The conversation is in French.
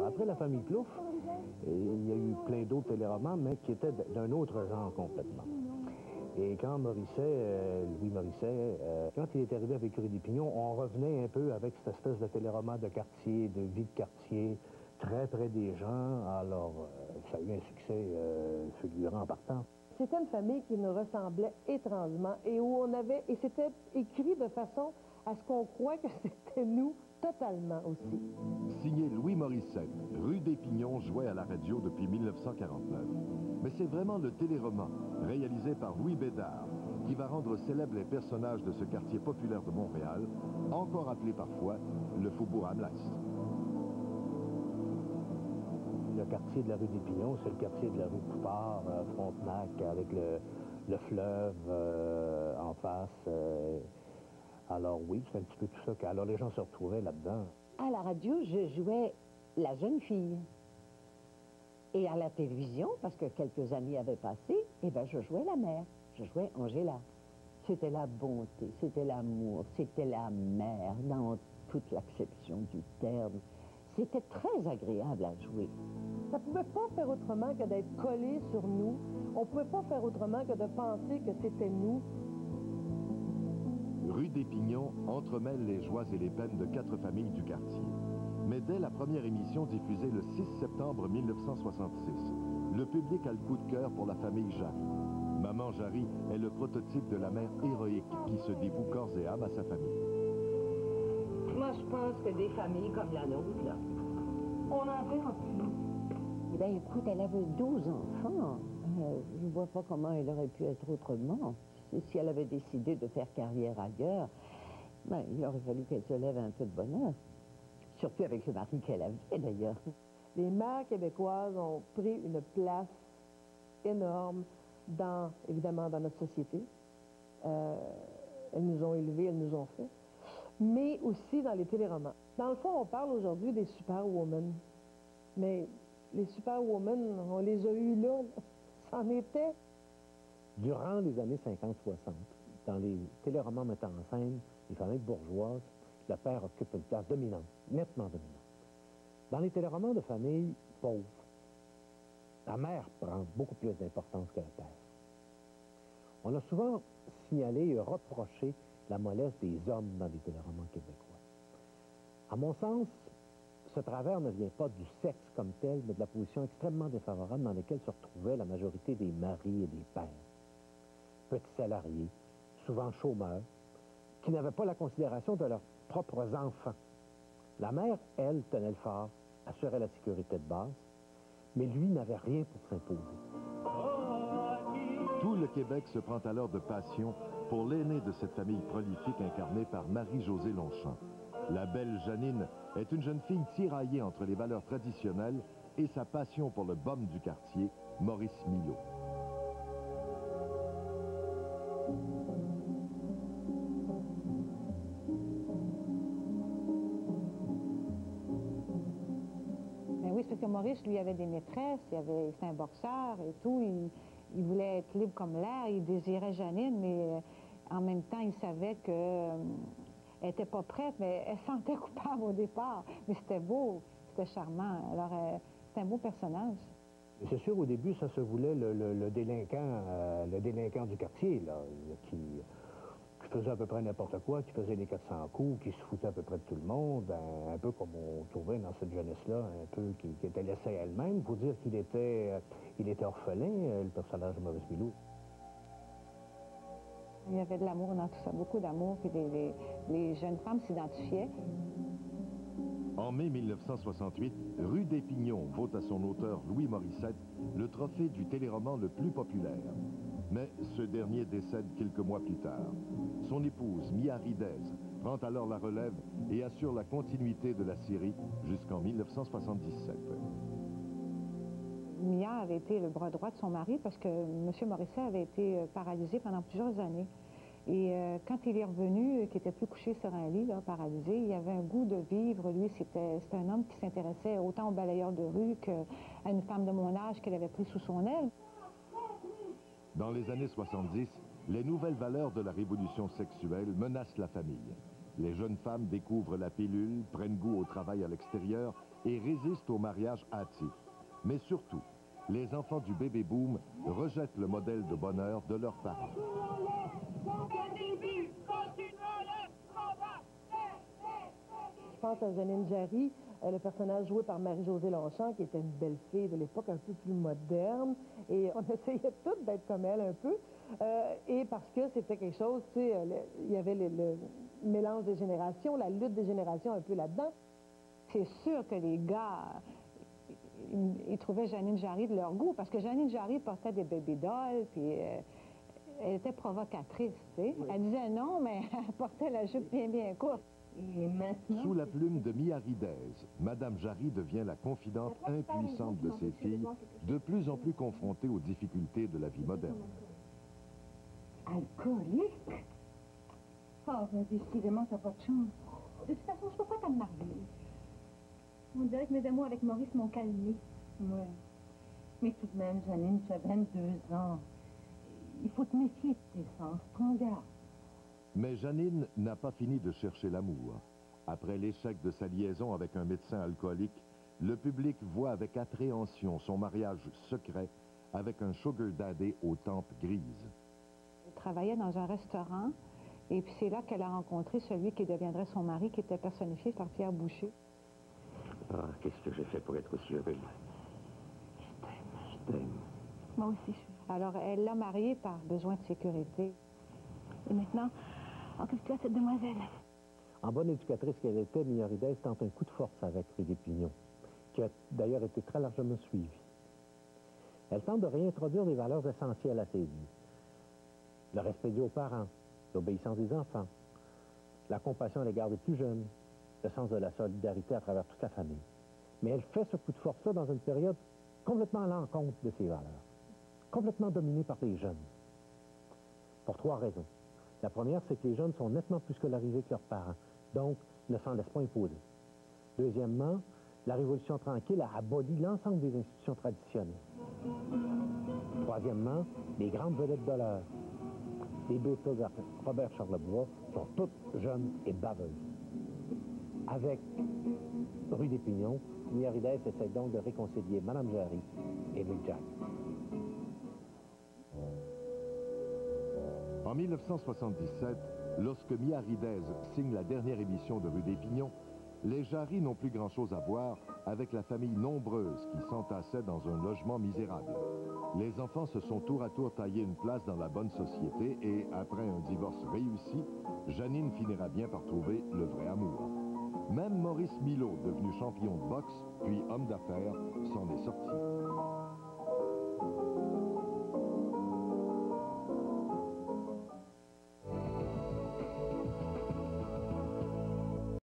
Après la famille Plouffe, il y a eu plein d'autres téléromans, mais qui étaient d'un autre genre complètement. Et quand Louis Morisset, quand il est arrivé avec Rue des Pignons, on revenait un peu avec cette espèce de téléroman de quartier, de vie de quartier, très près des gens. Alors, ça a eu un succès fulgurant en partant. C'était une famille qui nous ressemblait étrangement et et c'était écrit de façon à ce qu'on croit que c'était nous totalement aussi. Signé Louis Morisset, Rue des Pignons jouait à la radio depuis 1949. Mais c'est vraiment le téléroman, réalisé par Louis Bédard, qui va rendre célèbres les personnages de ce quartier populaire de Montréal, encore appelé parfois le Faubourg Amlès. Le quartier de la rue des Pignons, c'est le quartier de la rue Coupard, Frontenac, avec le fleuve en face. Alors oui, c'est un petit peu tout ça. Alors les gens se retrouvaient là-dedans. À la radio, je jouais la jeune fille. Et à la télévision, parce que quelques années avaient passé, eh bien, je jouais la mère. Je jouais Angela. C'était la bonté, c'était l'amour, c'était la mère dans toute l'acception du terme. C'était très agréable à jouer. Ça ne pouvait pas faire autrement que d'être collé sur nous. On ne pouvait pas faire autrement que de penser que c'était nous. Rue des Pignons entremêle les joies et les peines de 4 familles du quartier. Mais dès la première émission diffusée le 6 septembre 1966, le public a le coup de cœur pour la famille Jarry. Maman Jarry est le prototype de la mère héroïque qui se dévoue corps et âme à sa famille. Moi, je pense que des familles comme la nôtre, là, on en verra plus. Eh bien, écoute, elle avait 12 enfants. Je ne vois pas comment elle aurait pu être autrement. Si elle avait décidé de faire carrière ailleurs, ben, il aurait fallu qu'elle se lève un peu de bonheur. Surtout avec le mari qu'elle avait, d'ailleurs. Les mères québécoises ont pris une place énorme, évidemment, dans notre société. Elles nous ont élevés, elles nous ont fait. Mais aussi dans les téléromans. Dans le fond, on parle aujourd'hui des superwomen. Mais les superwomen, on les a eues là. C'en était. Durant les années 50-60, dans les téléromans mettant en scène les familles bourgeoises, le père occupe une place dominante, nettement dominante. Dans les téléromans de familles pauvres, la mère prend beaucoup plus d'importance que le père. On a souvent signalé et reproché la mollesse des hommes dans les téléromans québécois. À mon sens, ce travers ne vient pas du sexe comme tel, mais de la position extrêmement défavorable dans laquelle se retrouvait la majorité des maris et des pères. Petits salariés, souvent chômeurs, qui n'avaient pas la considération de leurs propres enfants. La mère, elle, tenait le fort, assurait la sécurité de base, mais lui n'avait rien pour s'imposer. Tout le Québec se prend alors de passion pour l'aînée de cette famille prolifique incarnée par Marie-Josée Longchamp. La belle Janine est une jeune fille tiraillée entre les valeurs traditionnelles et sa passion pour le bum du quartier, Maurice Millot. Ben oui, c'est parce que Maurice, lui, avait des maîtresses, c'était un boxeur et tout, il voulait être libre comme l'air, il désirait Janine, mais en même temps, il savait que... Elle n'était pas prête, mais elle sentait coupable au départ. Mais c'était beau, c'était charmant. Alors, c'était un beau personnage. C'est sûr, au début, ça se voulait le délinquant du quartier, là, qui faisait à peu près n'importe quoi, qui faisait les 400 coups, qui se foutait à peu près de tout le monde, un peu comme on trouvait dans cette jeunesse-là, un peu qui était laissée à elle-même. Il faut dire qu'il était orphelin, le personnage de Maurice Millot. Il y avait de l'amour dans tout ça, beaucoup d'amour, puis les jeunes femmes s'identifiaient. En mai 1968, Rue des Pignons vaut à son auteur Louis Morissette le trophée du téléroman le plus populaire. Mais ce dernier décède quelques mois plus tard. Son épouse, Mia Ridez, prend alors la relève et assure la continuité de la série jusqu'en 1977. Mia avait été le bras droit de son mari parce que M. Morisset avait été paralysé pendant plusieurs années. Et quand il est revenu, qui était plus couché sur un lit, là, paralysé, il avait un goût de vivre. Lui, c'était un homme qui s'intéressait autant aux balayeurs de rue qu'à une femme de mon âge qu'elle avait pris sous son aile. Dans les années 70, les nouvelles valeurs de la révolution sexuelle menacent la famille. Les jeunes femmes découvrent la pilule, prennent goût au travail à l'extérieur et résistent au mariage hâtif. Mais surtout, les enfants du bébé-boom rejettent le modèle de bonheur de leurs parents. Je pense à Janine Jarry, le personnage joué par Marie-Josée Longchamp, qui était une belle fille de l'époque, un peu plus moderne. Et on essayait toutes d'être comme elle un peu. Et parce que c'était quelque chose, tu sais, il y avait le mélange des générations, la lutte des générations un peu là-dedans. C'est sûr que les gars, ils trouvaient Janine Jarry de leur goût, parce que Janine Jarry portait des baby dolls, puis elle était provocatrice, tu sais. Oui. Elle disait non, mais elle portait la jupe bien courte. Et maintenant, sous la plume de Miaridez, Madame Jarry devient la confidente impuissante de ses filles, de plus en plus confrontées aux difficultés de la vie moderne. Alcoolique? Oh, mais décidément, t'as pas de chance. De toute façon, je peux pas t'en marier. On dirait que mes amours avec Maurice m'ont calmé. Ouais. Mais tout de même, Janine, tu as 22 ans. Il faut te méfier de tes sens. Prends garde. Mais Janine n'a pas fini de chercher l'amour. Après l'échec de sa liaison avec un médecin alcoolique, le public voit avec appréhension son mariage secret avec un sugar daddy aux tempes grises. Elle travaillait dans un restaurant, et puis c'est là qu'elle a rencontré celui qui deviendrait son mari, qui était personnifié par Pierre Boucher. Ah, qu'est-ce que j'ai fait pour être aussi heureux? Je t'aime. Moi aussi, je suis. Alors, elle l'a marié par besoin de sécurité. Et maintenant, occupe-toi de cette demoiselle. En bonne éducatrice qu'elle était, Miaridez tente un coup de force avec Rue des Pignons, qui a d'ailleurs été très largement suivi. Elle tente de réintroduire des valeurs essentielles à ses vies. Le respect dû aux parents, l'obéissance des enfants, la compassion à l'égard des plus jeunes, le sens de la solidarité à travers toute la famille. Mais elle fait ce coup de force-là dans une période complètement à l'encontre de ces valeurs, complètement dominée par les jeunes. Pour 3 raisons. La première, c'est que les jeunes sont nettement plus scolarisés que leurs parents, donc ne s'en laissent pas imposer. Deuxièmement, la Révolution tranquille a aboli l'ensemble des institutions traditionnelles. Troisièmement, les grandes vedettes de l'heure, les Beatles de Robert Charlebois, sont toutes jeunes et baveuses. Avec Rue des Pignons, Miaridez essaie donc de réconcilier Mme Jarry et Mick Jagger. En 1977, lorsque Miaridez signe la dernière émission de Rue des Pignons, les Jarry n'ont plus grand-chose à voir avec la famille nombreuse qui s'entassait dans un logement misérable. Les enfants se sont tour à tour taillé une place dans la bonne société et, après un divorce réussi, Janine finira bien par trouver le vrai amour. Même Maurice Milot, devenu champion de boxe, puis homme d'affaires, s'en est sorti.